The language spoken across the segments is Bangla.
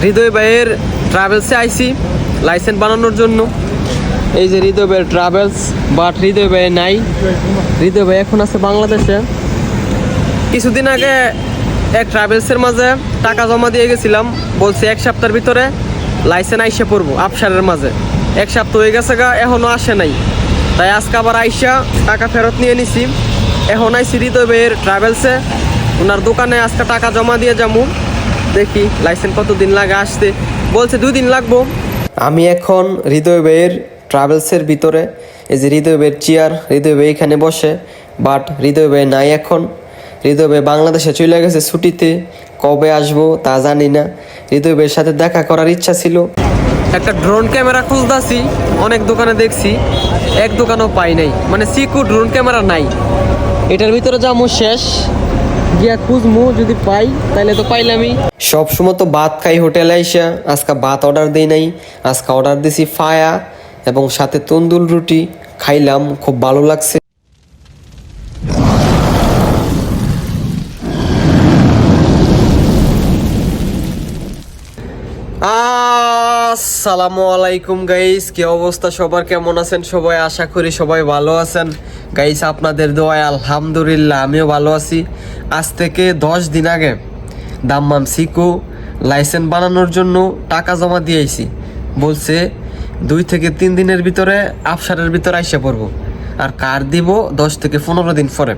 হৃদয় ভাইয়ের ট্রাভেলসে আইছি লাইসেন্স বানানোর জন্য। এই যে হৃদয় ভাইয়ের ট্রাভেলস, বাট হৃদয় ভাই নাই। হৃদয় ভাই এখন আছে বাংলাদেশে। কিছুদিন আগে এক ট্রাভেলসের মাঝে টাকা জমা দিয়ে গেছিলাম, বলছে 1 সপ্তাহের ভিতরে লাইসেন্স আইসা পড়বো। আফসারের মাঝে 1 সপ্তাহ হয়ে গেছে গা, এখনও আসে নাই। তাই আজকে আবার আইসা টাকা ফেরত নিয়ে নিছি। এখন আইসি হৃদয় ভাইয়ের ট্রাভেলসে, ওনার দোকানে আজকে টাকা জমা দিয়ে যাবো। দেখি লাইসেন্স কতদিন লাগে আসতে, বলছে 2 দিন লাগবো। আমি এখন হৃদয় ভাইয়ের ট্রাভেলসের ভিতরে। এই যে হৃদয় ভাইয়ের চেয়ার, হৃদয় ভাই এখানে বসে, বাট হৃদয় ভাই নাই এখন। হৃদয় ভাই বাংলাদেশে চলে গেছে ছুটিতে, কবে আসবো তা জানি না। হৃদয় ভাইয়ের সাথে দেখা করার ইচ্ছা ছিল। একটা ড্রোন ক্যামেরা খুঁজতেছি, অনেক দোকানে দেখছি, এক দোকানও পাই নাই। মানে সিকু ড্রোন ক্যামেরা নাই। এটার ভিতরে যাবো, শেষ গিয়া খুঁজমু, যদি পাই তাহলে তো পাইলামই। সবসময় তো ভাত খাই হোটেলে আইসা, আজকে ভাত অর্ডার দিই নাই। আজকে অর্ডার দিছি ফায়া এবং সাথে তন্দুর রুটি। খাইলাম, খুব ভালো লাগছে। আসসালামু আলাইকুম গাইস, কি অবস্থা সবার, কেমন আছেন সবাই? আশা করি সবাই ভালো আছেন গাইস। আপনাদের দোয়ায় আলহামদুলিল্লাহ আমিও ভালো আছি। আজ থেকে 10 দিন আগে দাম্মাম সিকু লাইসেন্স বানানোর জন্য টাকা জমা দিয়েছি। বলছে 2 থেকে 3 দিনের ভিতরে আফসারের ভিতরে আইসা পড়বো। আর কার্ড দিব 10 থেকে 15 দিন পরে।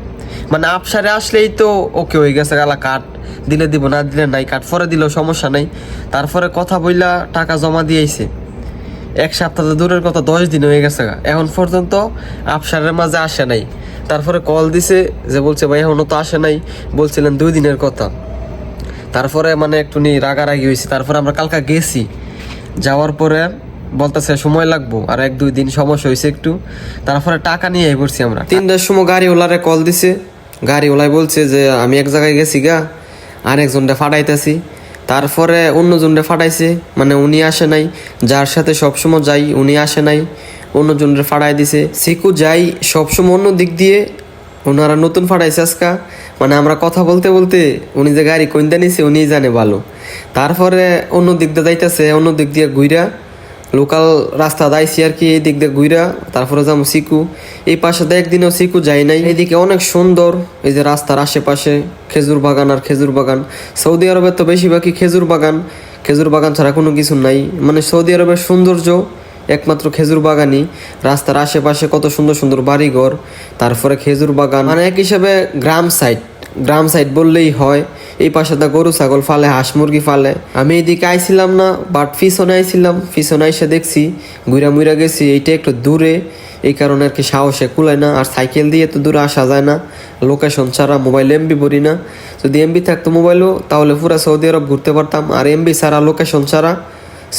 মানে আফসারে আসলেই তো ওকে হয়ে গেছে, গালা কার্ড দিলে দিব, না দিলে নাই। কার্ড পরে দিলেও সমস্যা নাই। তারপরে কথা বইলা টাকা জমা দিয়েছে। 1 সপ্তাহ দূরের কথা, 10 দিন হয়ে গেছে। এখন পর্যন্ত আফসারের মাঝে আসে নাই। তারপরে কল দিছে, যে বলছে ভাই এখনও তো আসে নাই, বলছিলেন 2 দিনের কথা। তারপরে মানে একটু রাগারাগি হয়েছে। তারপরে আমরা কালকা গেছি, যাওয়ার পরে বলতেছে সময় লাগবো, আর 1-2 দিন সমস্যা হয়েছে একটু। তারপরে টাকা নিয়ে পড়ছি আমরা। 3টার সময় গাড়িওয়ালারে কল দিছে। গাড়িওয়ালাই বলছে যে আমি এক জায়গায় গেছি গা, আরেকজনটা ফাটাইতেছি। তারপরে অন্যজনটা ফাটাইছে, মানে উনি আসে নাই। যার সাথে সবসময় যাই উনি আসে নাই, অন্যজনটা ফাটাই দিছে। সিকু যাই সবসময় অন্য দিক দিয়ে, ওনারা নতুন ফাটাইছে আজকা। মানে আমরা কথা বলতে বলতে উনি যে গাড়ি কোনটা নিছে উনি জানে ভালো। তারপরে অন্য দিক দিয়ে যাইতেছে, অন্য দিক দিয়ে ঘুরা লোকাল রাস্তা দাইছি আর কি, এই দিক দিয়ে ঘুরা তারপরে যাবো সিকু। এই পাশে তো একদিনও সিকু যাই নাই। এইদিকে অনেক সুন্দর, এই যে রাস্তার আশেপাশে খেজুর বাগান আর খেজুর বাগান। সৌদি আরবে তো বেশিরভাগই খেজুর বাগান, খেজুর বাগান ছাড়া কোনো কিছু নাই। মানে সৌদি আরবের সৌন্দর্য একমাত্র খেজুর বাগানই। রাস্তার আশেপাশে কত সুন্দর সুন্দর বাড়িঘর, তারপরে খেজুর বাগান। মানে এক হিসাবে গ্রাম সাইড বললেই হয়। এই পাশে তো গরু ছাগল ফালে, হাঁস মুরগি ফালে। আমি এদিকে আইছিলাম না, বাট পিছনে আইছিলাম। পিছনে এসে দেখছি ঘুরা মুইরা গেছি। এইটা একটু দূরে, এই কারণে আর কি সাহসে কুলায় না। আর সাইকেল দিয়ে তো দূরে আসা যায় না, লোকেশন ছাড়া। মোবাইল এমবি ভরি না। যদি এমবি থাকতো মোবাইলও, তাহলে পুরো সৌদি আরব ঘুরতে পারতাম। আর এমবি ছাড়া, লোকেশন ছাড়া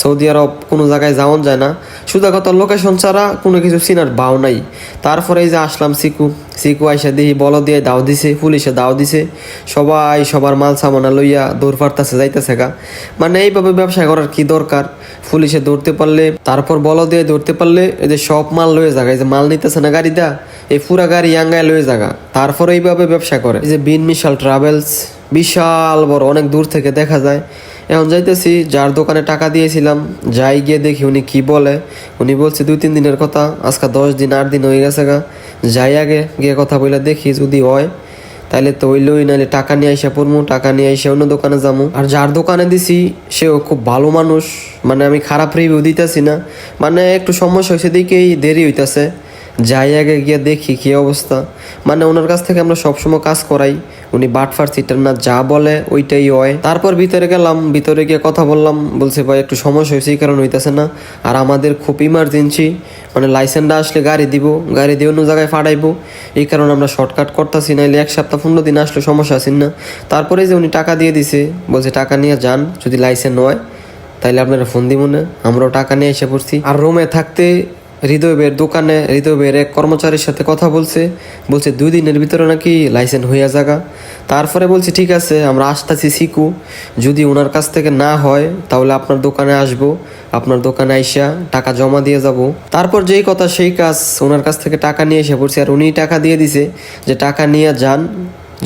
সৌদি আরব কোনো জায়গায় যাওয়া যায় না। শুধু কথা লোকেশন ছাড়া কোনো কিছু চিনার ভাও নাই। তারপরে এই যে আসলাম সিকু আইসা দিই বল দিয়ে দাও দিছে, পুলিশে দাও দিছে। সবাই সবার মাল সামানা লইয়া দৌড় পারতেছে, যাইতেছে গা। মানে এইভাবে ব্যবসা করার কি দরকার? পুলিশে ধরতে পারলে, তারপর বল দিয়ে ধরতে পারলে, এই যে সব মাল লয়ে জায়গা, এই যে মাল নিতেছে না গাড়ি দা, এই পুরা গাড়ি আঙ্গায় লয়ে জায়গা। তারপরে এইভাবে ব্যবসা করে। এই যে বিন মিশাল ট্রাভেলস, বিশাল বড়, অনেক দূর থেকে দেখা যায়। এখন যাইতেছি, যার দোকানে টাকা দিয়েছিলাম, যাই গিয়ে দেখি উনি কি বলে। উনি বলছে 2-3 দিনের কথা, আজকে 10 দিন 8 দিন হয়ে গেছে গা। যাই আগে গিয়ে কথা বলে দেখি, যদি হয় তাইলে তো হইলই, নাহলে টাকা নিয়ে আইসা পড়মু। টাকা নিয়ে আইসা অন্য দোকানে যাবো। আর যার দোকানে দিছি সেও খুব ভালো মানুষ। মানে আমি খারাপ রিভিউ দিতেছি না, মানে একটু সমস্যা হয়েছে দিকেই দেরি হইতেছে। যাই আগে গিয়ে দেখি কি অবস্থা। মানে ওনার কাছ থেকে আমরা সবসময় কাজ করাই, উনি বাটফার সিটার না, যা বলে ওইটাই হয়। তারপর ভিতরে গেলাম, ভিতরে গিয়ে কথা বললাম। বলছে ভাই একটু সমস্যা হয়েছে, এই কারণ হইতেছে না। আর আমাদের খুব ইমার্জেন্সি, মানে লাইসেন্সটা আসলে গাড়ি দিব, গাড়ি দিয়ে অন্য জায়গায় ফাটাইবো, এই কারণে আমরা শর্টকাট করতেছি, নাইলে 1 সপ্তাহ 15 দিন আসলে সমস্যা আছেন না। তারপরে যে উনি টাকা দিয়ে দিছে, বলছে টাকা নিয়ে যান, যদি লাইসেন্স হয় তাইলে আপনারা ফোন দিব না। আমরাও টাকা নিয়ে এসে পড়ছি। আর রুমে থাকতে হৃদয় ভাইয়ের দোকানে হৃদয় ভাইয়ের এক কর্মচারীর সাথে কথা বলছে 2 দিনের ভিতরে নাকি লাইসেন্স হইয়া যাগা। তারপরে বলছে ঠিক আছে, আমরা আসতেছি সিকু, যদি ওনার কাছ থেকে না হয় তাহলে আপনার দোকানে আসবো, আপনার দোকানে আইসা টাকা জমা দিয়ে যাব। তারপর যেই কথা সেই কাজ, ওনার কাছ থেকে টাকা নিয়ে এসে পড়ছি। আর উনি টাকা দিয়ে দিছে যে টাকা নিয়ে যান,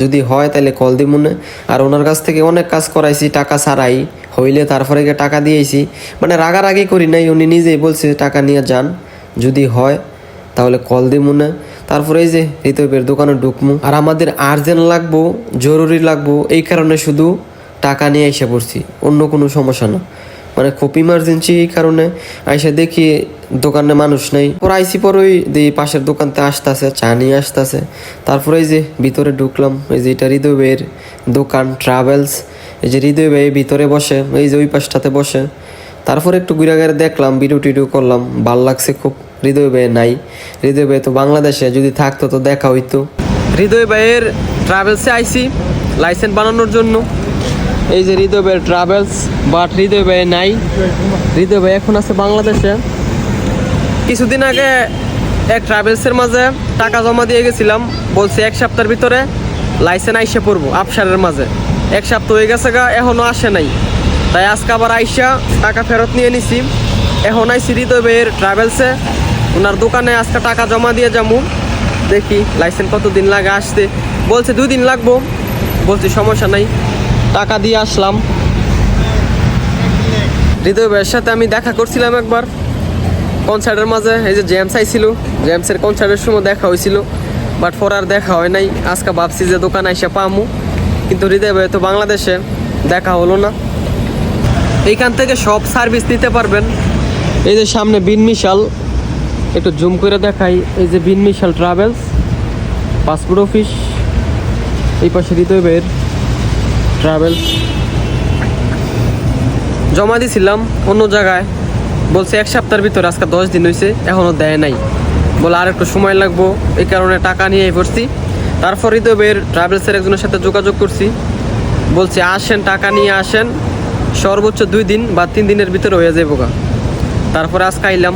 যদি হয় তাহলে কল দিব মনে। আর ওনার কাছ থেকে অনেক কাজ করাইছি টাকা ছাড়াই, হইলে তারপরে গিয়ে টাকা দিয়েছি, মানে রাগারাগি করি নাই, উনি নিজেই বলছে টাকা নিয়ে যান, যদি হয় তাহলে কল দিব মনে। তারপরে এই যে ঋতবের দোকানে ঢুকমু, আর আমাদের আর্জেন্ট লাগবো, জরুরি লাগবো, এই কারণে শুধু টাকা নিয়ে এসে পড়ছি, অন্য কোনো সমস্যা না, মানে খুব ইমার্জেন্সি। এই কারণে আইসা দেখি দোকানে মানুষ নেই, পর আইসি পর ওই পাশের দোকানতে আসতেছে, চা নিয়ে আসতেছে। তারপরে এই যে ভিতরে ঢুকলাম, এই যে এটা হৃদয় ভাইয়ের দোকান ট্রাভেলস, এই যে হৃদয় ভাই ভিতরে বসে, এই যে ওই পাশটাতে বসে। তারপরে একটু ঘুরে ঘুরে দেখলাম, ভিডিও টিডিও করলাম, ভাল লাগছে খুব। হৃদয় ভাই নাই, হৃদয় ভাই তো বাংলাদেশে, যদি থাকতো তো দেখা হইতো। হৃদয় ভাইয়ের ট্রাভেলসে আইসি লাইসেন্স বানানোর জন্য। এই যে হৃদয় ভাইয়ের ট্রাভেলস, বাট হৃদয় ভাই নাই, হৃদয় ভাই এখন আছে বাংলাদেশে। কিছুদিন আগে এক ট্রাভেলসের মাঝে টাকা জমা দিয়ে গেছিলাম, বলছে 1 সপ্তাহের ভিতরে লাইসেন্স আইসে পড়বো আফসারের মাঝে। 1 সপ্তাহ হয়ে গেছে গা, এখনও আসে নাই। তাই আজকে আবার আইসা টাকা ফেরত নিয়ে নিছি। এখন আইসি হৃদয় ভাইয়ের ট্রাভেলসে, ওনার দোকানে আজকে টাকা জমা দিয়ে যাবো। দেখি লাইসেন্স কতদিন লাগে আসতে, বলছে 2 দিন লাগবো। বলছি সমস্যা নাই, টাকা দিয়ে আসলাম। হৃদয় ভাইয়ের সাথে আমি দেখা করছিলাম একবার কনসার্টের মাঝে, এই যে জেমস আইছিল, জেমসের কনসার্টের সময় দেখা হয়েছিল, বাট পর আর দেখা হয় নাই। আজকে ভাবছি যে দোকানে আইসা পামু, কিন্তু হৃদয় ভাই তো বাংলাদেশে, দেখা হলো না। এইখান থেকে সব সার্ভিস নিতে পারবেন। এই যে সামনে বিন মিশাল, একটু জুম করে দেখাই, এই যে বিন মিশাল ট্রাভেলস, পাসপোর্ট অফিস, এই পাশে হৃদয় ভাইয়ের ট্রাভেলস। জমা দিছিলাম অন্য জায়গায়, বলছে 1 সপ্তাহের ভিতরে, আজকে 10 দিন হয়েছে, এখনও দেয় নাই, বলে আর একটু সময় লাগবো, এই কারণে টাকা নিয়ে পড়ছি। তারপর হৃদয় ভাইয়ের ট্রাভেলসের একজনের সাথে যোগাযোগ করছি, বলছে আসেন টাকা নিয়ে আসেন, সর্বোচ্চ 2 দিন বা 3 দিনের ভিতরে হয়ে যাবো গা। তারপরে আজকে আইলাম।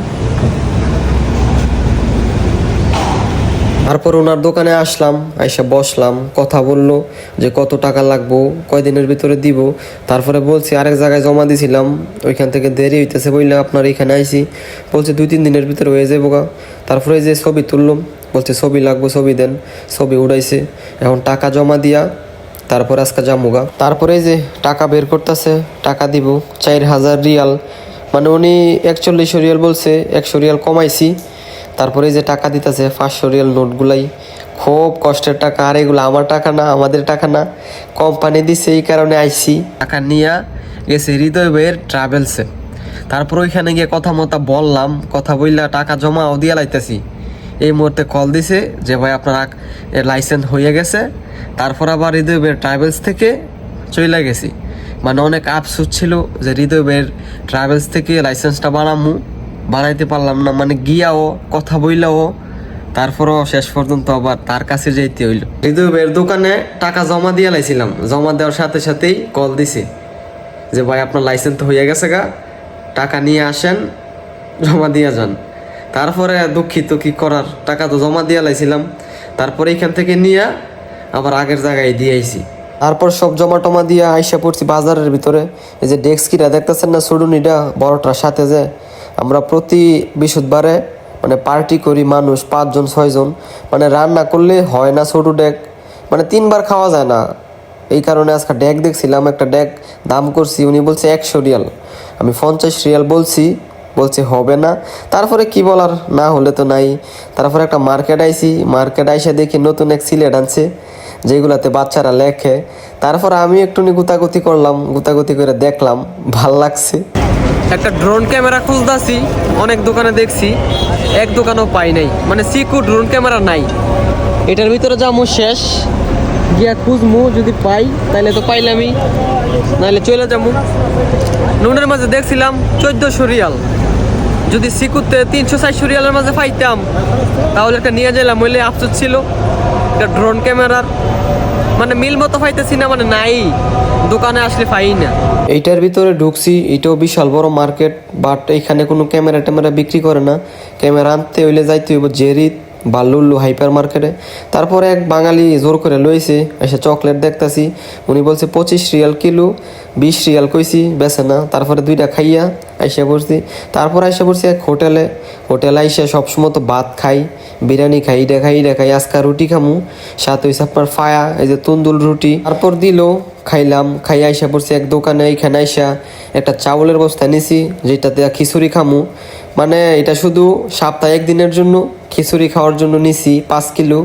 তারপর ওনার দোকানে আসলাম, আইসা বসলাম, কথা বললো যে কত টাকা লাগবো, কয়দিনের ভিতরে দিব। তারপরে বলছি আরেক জায়গায় জমা দিছিলাম, ওইখান থেকে দেরি হইতেছে বললে আপনার এখানে আইসি, বলছে 2-3 দিনের ভিতরে হয়ে যাবো গা। তারপরে যে ছবি তুললাম, বলছে ছবি লাগবো, ছবি দেন, ছবি উড়াইছে। এখন টাকা জমা দিয়া তারপরে আজকে যামুগা। তারপরে যে টাকা বের করতেছে, টাকা দিব 4000 রিয়াল, মানে উনি 41 রিয়াল বলছে, 100 রিয়াল কমাইছি। তারপরে যে টাকা দিতেছে 500 রিয়াল নোটগুলাই, খুব কষ্টের টাকা। আর এগুলো আমার টাকা না, আমাদের টাকা না, কোম্পানি দিছে, এই কারণে আইসি। টাকা নিয়ে গেছে হৃদয় ভাইয়ের ট্রাভেলসে। তারপর ওইখানে গিয়ে কথা মতো বললাম, কথা বললা টাকা জমাও দিয়ে লাইতেছি। এই মুহূর্তে কল দিছে যে ভাই আপনার লাইসেন্স হয়ে গেছে। তারপর আবার হৃদয় ভাইয়ের ট্রাভেলস থেকে চলে গেছি, মানে অনেক আফসোস ছিল যে হৃদয় ভাইয়ের ট্রাভেলস থেকে লাইসেন্সটা বানাইতে পারলাম না, মানে গিয়াও কথা বইলাও, তারপরও শেষ পর্যন্ত আবার তার কাছে যাইতে হইল। হৃদয় ভাইয়ের দোকানে টাকা জমা দিয়ে লাইছিলাম, জমা দেওয়ার সাথে সাথেই কল দিছে যে ভাই আপনার লাইসেন্স তো হয়ে গেছে গা, টাকা নিয়ে আসেন, জমা দিয়ে যান। তারপরে দুঃখিত, কি করার, টাকা তো জমা দিয়ে লাইছিলাম। তারপরে এখান থেকে নিয়ে আবার আগের জায়গায় দিয়ে আইছি। তারপর সব জমা টমা দিয়ে আইসা পড়ছি বাজারের ভিতরে। এই যে ডেস্ক কিটা দেখতেছেন না, সুডুনিটা বড়টার সাথে, যে আমরা প্রতি বৃহস্পতিবারে মানে পার্টি করি, মানুষ 5 জন 6 জন, মানে রান্না করলে হয় না ছোটো ডেক, মানে 3 বার খাওয়া যায় না। এই কারণে আজকে ডেক দেখছিলাম, একটা ডেক দাম করছি, উনি বলছে 100 রিয়াল, আমি 50 রিয়াল বলছি, বলছে হবে না। তারপরে কি বলার, না হলে তো নাই। তারপরে একটা মার্কেট আইছি, মার্কেট আইসে দেখি নতুন এক সিলেট আনছে, যেগুলাতে বাচ্চারা লেখে। তারপর আমি একটু গুতাগুতি করলাম, গুতাগুতি করে দেখলাম, ভাল লাগছে। একটা ড্রোন ক্যামেরা খুঁজতেছি, অনেক দোকানে দেখছি, এক দোকানও পাই নাই, মানে সিকু ড্রোন ক্যামেরা নাই। এটার ভিতরে যামু, শেষ গিয়া খুঁজমু, যদি পাই তাহলে তো পাইলামই, নাহলে চলে যাবো। নুনের মাঝে দেখছিলাম 1400 রিয়াল, যদি সিকুতে 300-400 রিয়ালের মাঝে পাইতাম তাহলে একটা নিয়ে যাইলাম, হইলে আফসোস ছিল। একটা ড্রোন ক্যামেরার মানে মিল মতো পাইতেছি না, মানে নাই, দোকানে আসলে পাই না। এইটার ভিতরে ঢুকছি, এটাও বিশাল বড় মার্কেট, বাট এখানে কোনো ক্যামেরা ট্যামেরা বিক্রি করে না। ক্যামেরা আনতে হইলে যাইতে হইব জেরিত বা লুল্লু হাইপার মার্কেটে। তারপরে এক বাঙালি জোর করে লইছে, এসে চকলেট দেখতাছি, উনি বলছে 25 রিয়াল কিলো, 20 রিয়াল কইছি বেছে না, তারপরে 2টা খাইয়া আইসা পড়ছি। তারপর আইসা পড়ছি এক হোটেলে আইসা সবসময় তো ভাত খাই, বিরিয়ানি খাই, এটা খাই, আজকা রুটি খামু, সাথে হইছে আপনার ফায়া এই যে তন্দুল রুটি। তারপর দিল, খাইলাম, খাই আইসা পড়ছি এক দোকানে, এইখানে আইসা একটা চাউলের বস্তা নিছি যেটাতে খিচুড়ি খামু। মানে এটা শুধু সপ্তাহে 1 দিনের জন্য খিচুড়ি খাওয়ার জন্য নিছি 5 কিলো।